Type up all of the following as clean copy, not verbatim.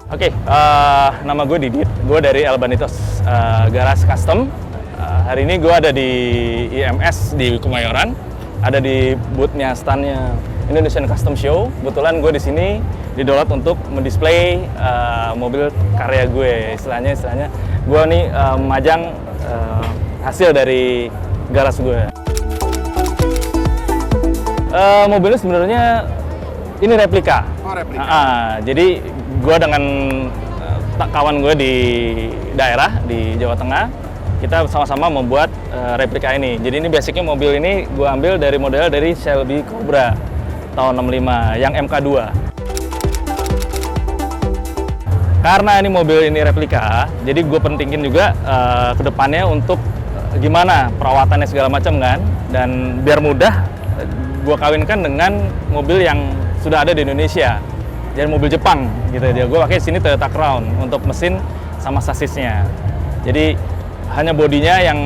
Oke, nama gue Didit, gue dari Albanitos Garage Custom. Hari ini gue ada di IMS di Kemayoran, ada di booth-nya, stand-nya Indonesian Custom Show. Kebetulan gue di sini didolot untuk mendisplay mobil karya gue. Istilahnya gue nih majang hasil dari garage gue. Mobilnya sebenarnya ini replika. Oh, replika. Jadi gue dengan kawan gue di daerah di Jawa Tengah, kita sama-sama membuat replika ini. Jadi ini basicnya mobil ini gue ambil dari model dari Shelby Cobra tahun 65 yang MK2. Karena ini mobil ini replika, jadi gue pentingin juga ke depannya untuk gimana perawatannya segala macam kan, dan biar mudah gue kawinkan dengan mobil yang sudah ada di Indonesia, jadi mobil Jepang gitu dia. Gue pakai sini Toyota Crown untuk mesin sama sasisnya. Jadi hanya bodinya yang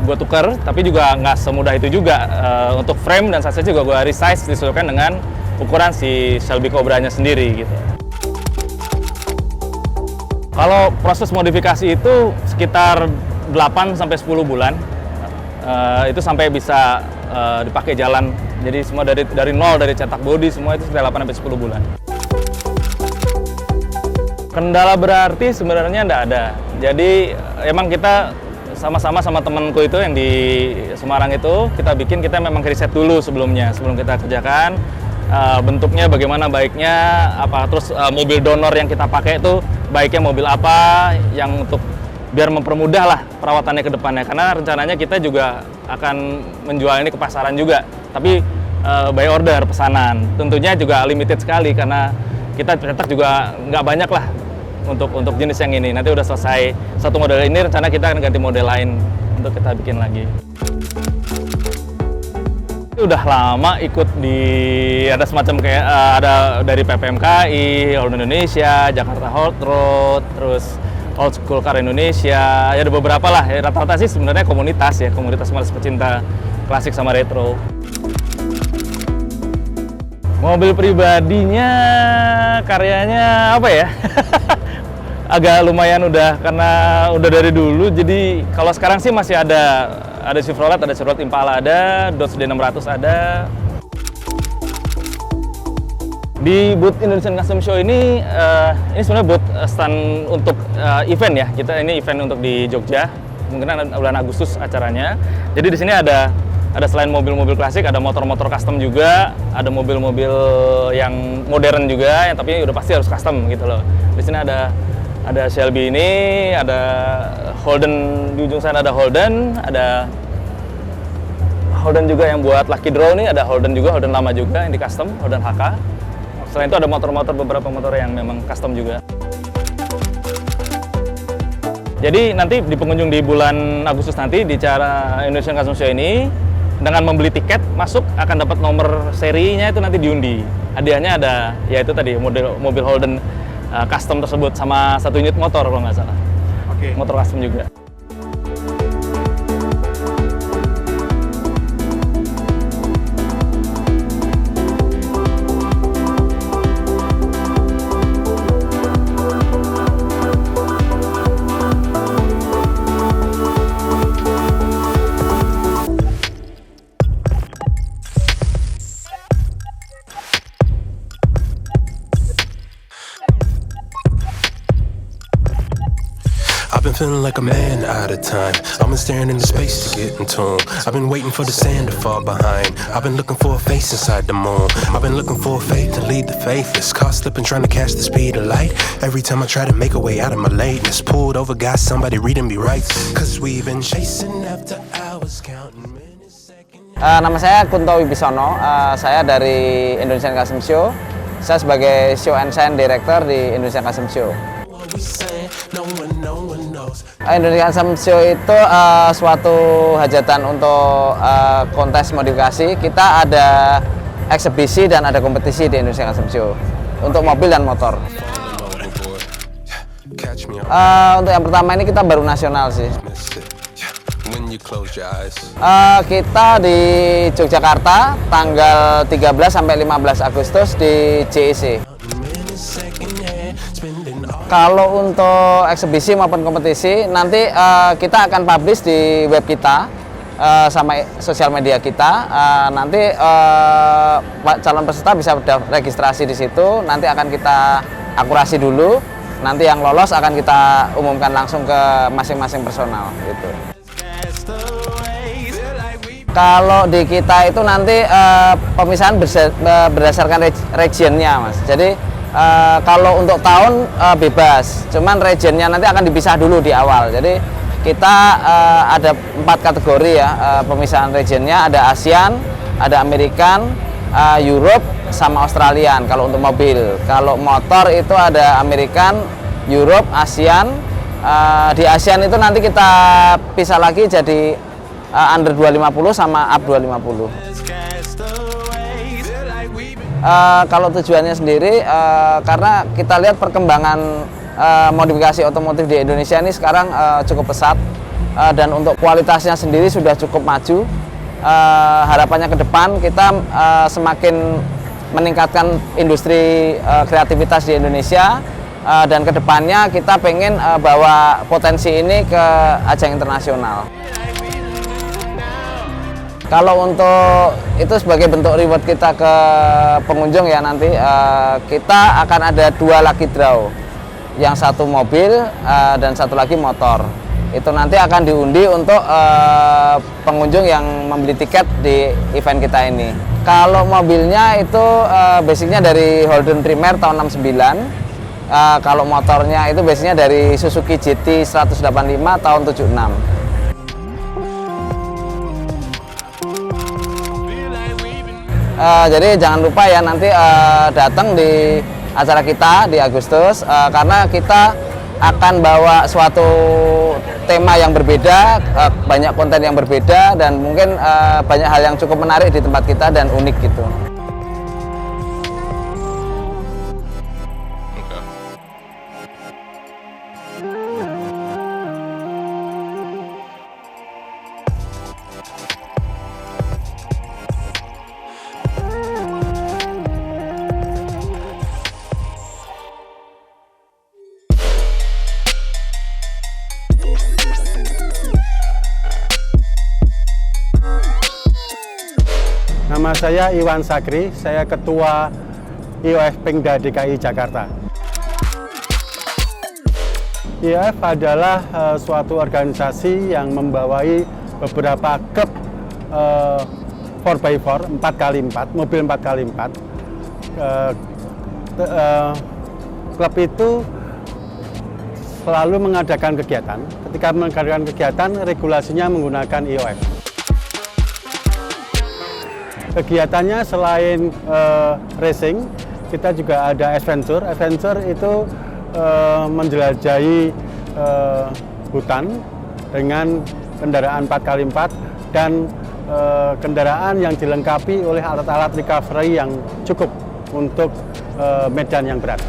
gue tukar, tapi juga nggak semudah itu juga. Untuk frame dan sasis juga gue resize disesuaikan dengan ukuran si Shelby Cobra-nya sendiri gitu. Kalau proses modifikasi itu sekitar 8 sampai 10 bulan. Itu sampai bisa dipakai jalan. Jadi semua dari nol, dari cetak bodi semua itu sekitar 8 sampai 10 bulan. Kendala berarti sebenarnya enggak ada. Jadi emang kita sama-sama sama temanku itu yang di Semarang itu kita memang riset dulu sebelum kita kerjakan. Bentuknya bagaimana baiknya, terus mobil donor yang kita pakai itu baiknya mobil apa yang untuk biar mempermudah lah perawatannya ke depannya, karena rencananya kita juga akan menjual ini ke pasaran juga, tapi by order, pesanan. Tentunya juga limited sekali karena kita cetak juga nggak banyak lah untuk jenis yang ini. Nanti udah selesai satu model ini, rencana kita akan ganti model lain untuk kita bikin lagi. Udah lama ikut ada semacam kayak ada dari PPMKI, Holden Indonesia, Jakarta Hot Road, terus Old School Car Indonesia, ya ada beberapa lah. Ya, rata-rata sih sebenarnya komunitas malas pecinta klasik sama retro. Mobil pribadinya karyanya apa ya? Agak lumayan karena udah dari dulu. Jadi kalau sekarang sih masih ada Chevrolet Impala ada, Dodge D600 ada. Di booth Indonesian Custom Show ini sebenarnya booth stand untuk event ya. Ini event untuk di Jogja. Mungkin bulan Agustus acaranya. Jadi di sini ada selain mobil-mobil klasik, ada motor-motor custom juga, ada mobil-mobil yang modern juga, yang tapi udah pasti harus custom gitu loh. Di sini ada Shelby ini, ada Holden di ujung sana, ada Holden juga yang buat Lucky Draw nih, ada Holden lama juga yang di custom, Holden HK. Selain itu ada beberapa motor yang memang custom juga. Jadi nanti di pengunjung di bulan Agustus nanti di acara Indonesian Custom Show ini, dengan membeli tiket masuk akan dapat nomor serinya itu nanti diundi. Hadiahnya ada, ya itu tadi mobil Holden custom tersebut sama 1 unit motor kalau nggak salah. Oke. Motor custom juga. I've been feeling like a man out of time. I've been staring into space to get in tune. I've been waiting for the sand to fall behind. I've been looking for a face inside the moon. I've been looking for a faith to lead the faithless. Caught slipping trying to catch the speed of light. Every time I try to make a way out of my lateness, pulled over, got somebody reading me rights. Cause we've been chasing after hours, counting minutes, seconds. Nama saya Kunto Wibisono, saya dari Indonesian Custom Show. Saya sebagai Show and Shine Director di Indonesian Custom Show. Indonesian Custom Show itu suatu hajatan untuk kontes modifikasi. Kita ada eksebisi dan ada kompetisi di Indonesian Custom Show untuk mobil dan motor. Untuk yang pertama ini kita baru nasional sih. Kita di Yogyakarta tanggal 13 sampai 15 Agustus di JEC. Kalau untuk eksebisi maupun kompetisi, nanti kita akan publish di web kita sama sosial media kita. Nanti calon peserta bisa registrasi di situ. Nanti akan kita akurasi dulu. Nanti yang lolos akan kita umumkan langsung ke masing-masing personal. Gitu. Kalau di kita itu nanti pemisahan berdasarkan regionnya, Mas. Jadi kalau untuk tahun bebas, cuman regionnya nanti akan dipisah dulu di awal. Jadi kita ada 4 kategori ya pemisahan regionnya, ada ASEAN, ada American, Europe, sama Australian kalau untuk mobil. Kalau motor itu ada American, Europe, ASEAN. Di ASEAN itu nanti kita pisah lagi jadi under 250 sama up 250. Kalau tujuannya sendiri karena kita lihat perkembangan modifikasi otomotif di Indonesia ini sekarang cukup pesat dan untuk kualitasnya sendiri sudah cukup maju. Harapannya ke depan kita semakin meningkatkan industri kreativitas di Indonesia dan ke depannya kita pengen bawa potensi ini ke ajang internasional. Kalau untuk itu sebagai bentuk reward kita ke pengunjung ya nanti kita akan ada 2 lucky draw, yang satu mobil dan satu lagi motor. Itu nanti akan diundi untuk pengunjung yang membeli tiket di event kita ini. Kalau mobilnya itu basicnya dari Holden Primer tahun 69. Kalau motornya itu basicnya dari Suzuki GT 185 tahun 76. Jadi jangan lupa ya nanti datang di acara kita di Agustus karena kita akan bawa suatu tema yang berbeda, banyak konten yang berbeda dan mungkin banyak hal yang cukup menarik di tempat kita dan unik gitu. Nama saya Iwan Sakri, saya Ketua IOF Pengda DKI Jakarta. IOF adalah suatu organisasi yang membawai beberapa klub 4x4, 4x4, mobil 4x4. Klub itu selalu mengadakan kegiatan. Ketika mengadakan kegiatan, regulasinya menggunakan IOF. Kegiatannya selain racing, kita juga ada adventure. Adventure itu menjelajahi hutan dengan kendaraan 4x4 dan kendaraan yang dilengkapi oleh alat-alat recovery yang cukup untuk medan yang berat.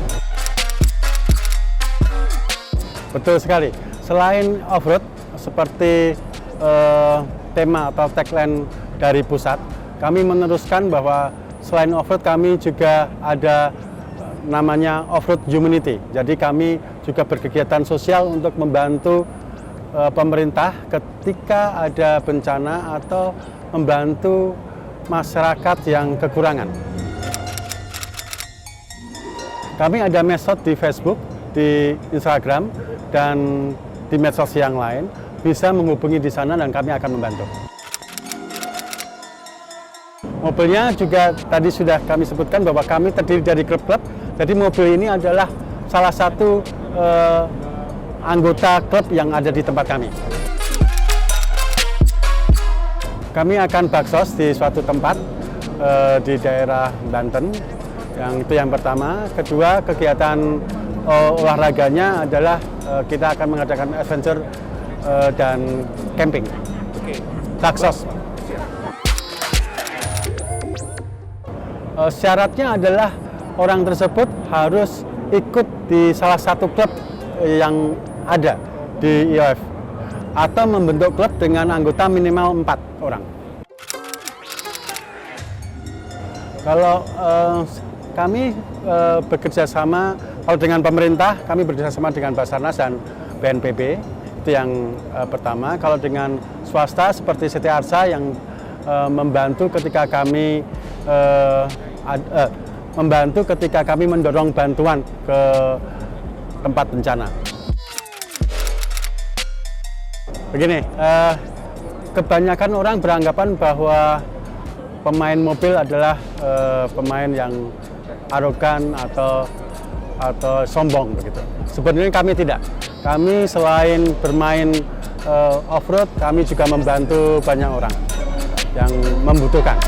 Betul sekali. Selain off-road, seperti tema atau tagline dari pusat, kami meneruskan bahwa selain off-road kami juga ada namanya off-road humanity. Jadi kami juga berkegiatan sosial untuk membantu pemerintah ketika ada bencana atau membantu masyarakat yang kekurangan. Kami ada medsos di Facebook, di Instagram, dan di medsos yang lain. Bisa menghubungi di sana dan kami akan membantu. Mobilnya juga tadi sudah kami sebutkan bahwa kami terdiri dari klub-klub. Jadi mobil ini adalah salah satu anggota klub yang ada di tempat kami. Kami akan baksos di suatu tempat di daerah Banten. Yang itu yang pertama. Kedua, kegiatan olahraganya adalah kita akan mengadakan adventure dan camping. Baksos. Syaratnya adalah orang tersebut harus ikut di salah satu klub yang ada di IOF atau membentuk klub dengan anggota minimal 4 orang. Kalau kami bekerja sama Kalau dengan pemerintah, kami bekerjasama dengan Basarnas dan BNPB, itu yang pertama. Kalau dengan swasta seperti Siti Arsa yang membantu ketika kami mendorong bantuan ke tempat bencana. Begini, kebanyakan orang beranggapan bahwa pemain mobil adalah pemain yang arogan atau sombong begitu. Sebenarnya kami tidak. Kami selain bermain off-road, kami juga membantu banyak orang yang membutuhkan.